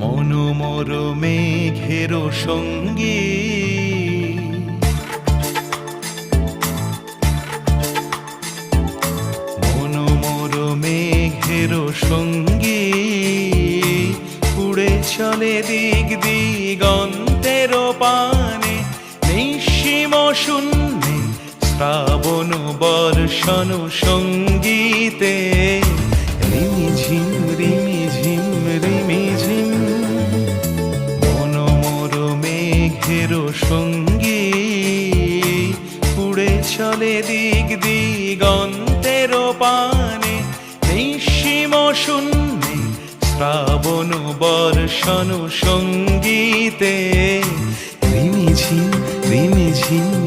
মনোমর মেঘের সঙ্গী মনোমর মেঘের সঙ্গী উড়ে চলে দিক দিগন্তের পানে নিঃসীম শূন্যে শ্রাবণ বর্ষণ সঙ্গীতে রিমিঝিম রিমিঝিম রিমিঝিম মনোমর মেঘের সঙ্গী উড়ে চলে দিক দিগন্তের পানে নিঃসীম শূন্যে শ্রাবণ বর্ষণ সঙ্গীতে রিমিঝিম রিমিঝিম